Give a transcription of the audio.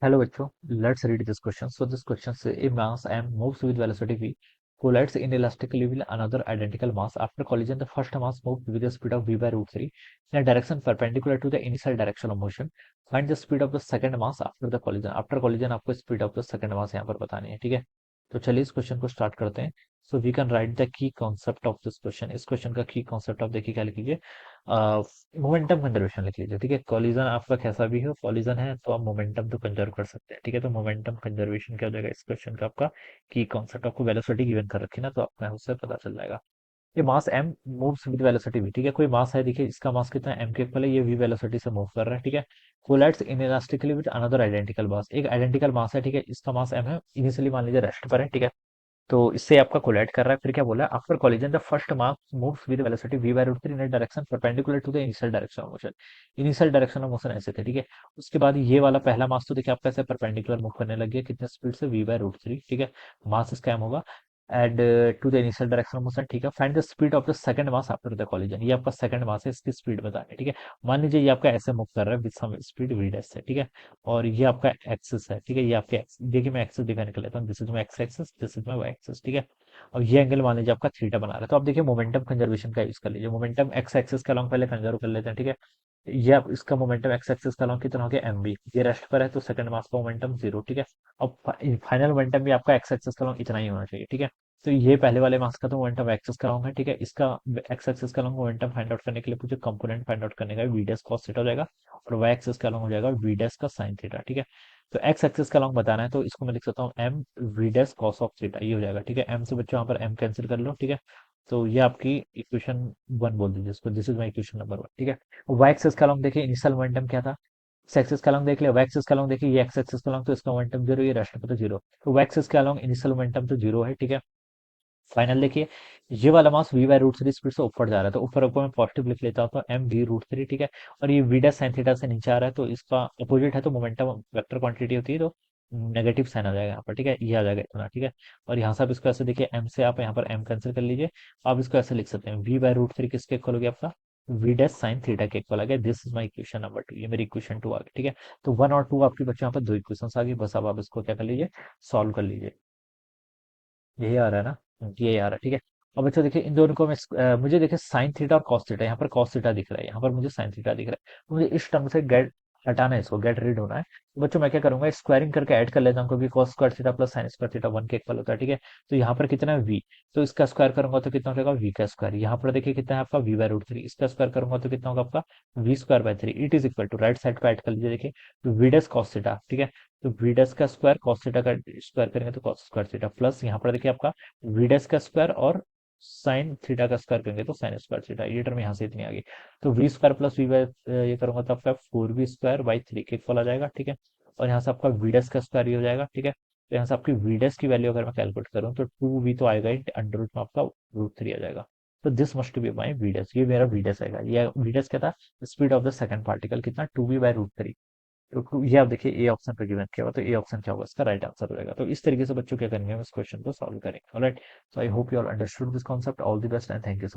Hello बच्चों, let's read this question. So this question says a mass m moves with velocity v collides inelastically with another identical mass. After collision, the first mass moves with the speed of v by root 3 in a direction perpendicular to the initial direction of motion. Find the speed of the second mass after the collision. After collision आपको speed of the second mass यहाँ पर बतानी है, ठीक है। तो चलिए इस क्वेश्चन को स्टार्ट करते हैं। So we can write the key concept of this question. इस क्वेश्चन का की कॉन्सेप्ट आप देखिए क्या लिख लीजिए, मोमेंटम कंजर्वेशन लिख लीजिए, ठीक है। कॉलिजन आपका कैसा भी हो, कॉलिजन है तो आप मोमेंटम तो कंजर्व कर सकते हैं, ठीक है। तो मोमेंटम कंजर्वेशन क्या हो जाएगा इस क्वेश्चन का आपका की कॉन्सेप्ट। आपको वेलोसिटी गिवन कर रखी है ना, तो आपको उससे पता चल जाएगा। ये मास m moves with velocity v, ठीक है। कोई मास है, देखिए इसका मास कितना है, m के इक्वल है, ये v वेलोसिटी से मूव कर रहा है, ठीक है। कोलाइड्स इनइलास्टिकली विद अनदर आइडेंटिकल मास, एक आइडेंटिकल मास है, ठीक है। इसका मास m है, इनिशियली मान लीजिए रेस्ट पर है, ठीक है। तो इससे आपका कोलाइड कर रहा है। फिर क्या बोला, after collision the first mass moves with velocity v by root 3 in a direction perpendicular to the initial direction of motion. Initial direction of motion ऐसे थे, ठीक है। उसके बाद ये वाला पहला मास तो देखिए आपका ऐसे परपेंडिकुलर मूव करने लग गया, कितने स्पीड से, v बाय रूट 3, ठीक है। मास इसका m होगा and to the initial direction of motion, ठीक है। Find the speed of the second mass after the collision, ये आपका सेकंड मास है, इसकी स्पीड बतानी है, ठीक है। मान लीजिए ये आपका ऐसे मूव कर रहा है with some speed v dash से, ठीक है। और ये आपका एक्सिस है, ठीक है। ये आपके देखिए मैं एक्सिस दिखाने के लेता हूँ, this is my x axis, this is my y axis, ठीक है। और ये एंगल मान लीजिए आपका थीटा बना रहा है। तो आप देखिए मोमेंटम कंजर्वेशन का यूज कर लीजिए। मोमेंटम एक्स एक्सिस का लॉन्ग पहले कंजर्व कर लेते हैं, ठीक है। ये आप इसका मोमेंटम एक्स एक्सिस का लॉन्ग कितना हो गया एम बी, ये रेस्ट पर है तो सेकंड मास का मोमेंटम जीरो, ठीक है। अब फाइनल मोमेंटम भी आपका एक्स एक्सिस का लॉन्ग इतना ही होना चाहिए, ठीक है। तो ये पहले वाले मास का तो मोमेंटम एक्सिस का लॉन्ग है, ठीक है। इसका एक्स एक्सिस का लॉन्ग मोमेंटम फाइंड आउट करने के लिए मुझे कंपोनेंट फाइंड आउट करने का वी डैश कॉस थीटा हो जाएगा, और वाई एक्सिस का लॉन्ग हो जाएगा वी डैश का साइन थीटा, ठीक है। तो एक्स एक्सिस का लॉन्ग बताना है तो इसको मैं लिख सकता हूँ M V dash cos of theta, ये हो जाएगा, ठीक है। एम से बच्चों यहाँ पर एम कैंसिल कर लो, ठीक है। तो ये आपकी इक्वेशन वन बोल दीजिए इसको, this is my equation number one, ठीक है। वाई एक्सिस का लॉन्ग देखिए, इनिशियल मोमेंटम क्या था, एक्स एक्सिस का लॉन्ग देख लिया, वाई एक्सिस का लॉन्ग देखिए, ये एक्स एक्सिस का लॉन्ग तो इसका मोमेंटम जीरो, ये रेस्ट पे तो जीरो। तो वाई एक्सिस का लॉन्ग इनिशियल मोमेंटम तो जीरो है, ठीक है। फाइनल देखिए, ये वाला मास v बाय रूट 3 स्पीड से ऊपर जा रहा है, तो ऊपर ऊपर मैं पॉजिटिव लिख लेता हूँ, तो एम वी रूट 3, ठीक है। और ये v डैश साइन थीटा से नीचे आ रहा है, तो इसका अपोजिट है, तो मोमेंटम वेक्टर क्वांटिटी होती है, तो नेगेटिव साइन आ जाएगा यहाँ पर, ठीक है। ये आ जाएगा इतना, ठीक है। और यहाँ से आप इसको ऐसे देखिए, m से आप यहाँ पर m कैंसिल कर लीजिए। आप इसको ऐसे लिख सकते हैं, v बाय रूट 3 किसके इक्वल हो गया आपका, v डैश साइन थीटा के इक्वल आ गया। This is my equation number two, ये मेरी इक्वेशन टू आ गई, ठीक है। तो वन और टू आपके बच्चों यहाँ पर दो इक्वेशन आ गई, बस अब आप इसको क्या कर लीजिए, सॉल्व कर लीजिए। यही आ रहा है ना, यही आ रहा है, ठीक है। अब बच्चों देखिए इन दोनों को मैं मुझे देखिए साइन थीटा और कॉस थीटा, यहाँ पर कॉस थीटा दिख रहा है, यहाँ पर मुझे साइन थीटा दिख रहा है, तो मुझे इस टर्म से गेट हटाना है, इसको गेट रीड होना है। तो बच्चों मैं क्या करूंगा, स्क्वायरिंग करके ऐड कर लेता हूँ, क्योंकि cos square theta plus sign square theta one के इक्वल होता है, ठीक है। तो यहाँ पर कितना है v, तो इसका स्क्वायर करूंगा तो कितना हो जाएगा v का स्क्वायर। यहाँ पर देखिए कितना है आपका v बाय रूट 3, इसका स्क्वायर करूंगा तो कितना होगा आपका v square by 3, it is equal to right side पे ऐड कर लीजिए, देखिए v डैश कॉस थीटा, ठीक है। तो v डैश का स्क्वायर कॉस थीटा का स्क्वायर करेंगे तो कॉस स्क्वायर थीटा, प्लस यहाँ पर देखिए आपका वी डैश का स्क्वायर और साइन थीटा का स्क्वायर करेंगे तो साइन स्क्वायर थीटा, ये टर्म यहाँ से इतनी आ गई। तो V square plus V by ये करूंगा तो आपका four V square by three के इक्वल आ जाएगा, ठीक है। और यहाँ से आपका वी डैश का स्क्वायर ये हो जाएगा, ठीक है। तो यहाँ से आपकी वी डैश की वैल्यू अगर मैं कैलकुलेट करूँ तो टू वी तो आएगा ही, अंडर रूट में आपका रूट थ्री आ जाएगा। तो this must be my V dash, ये मेरा वी डैश आएगा। ये वी डैश क्या था, speed of the second particle कितना, two V by root three. तो ये आप देखिए ए ऑप्शन पे गिवन किया हुआ, तो ए ऑप्शन क्या होगा, इसका राइट आंसर हो जाएगा। तो इस तरीके से बच्चों क्या करेंगे, हम इस क्वेश्चन को सॉल्व करेंगे। Alright, so I hope you all understood this concept. All the best and thank you.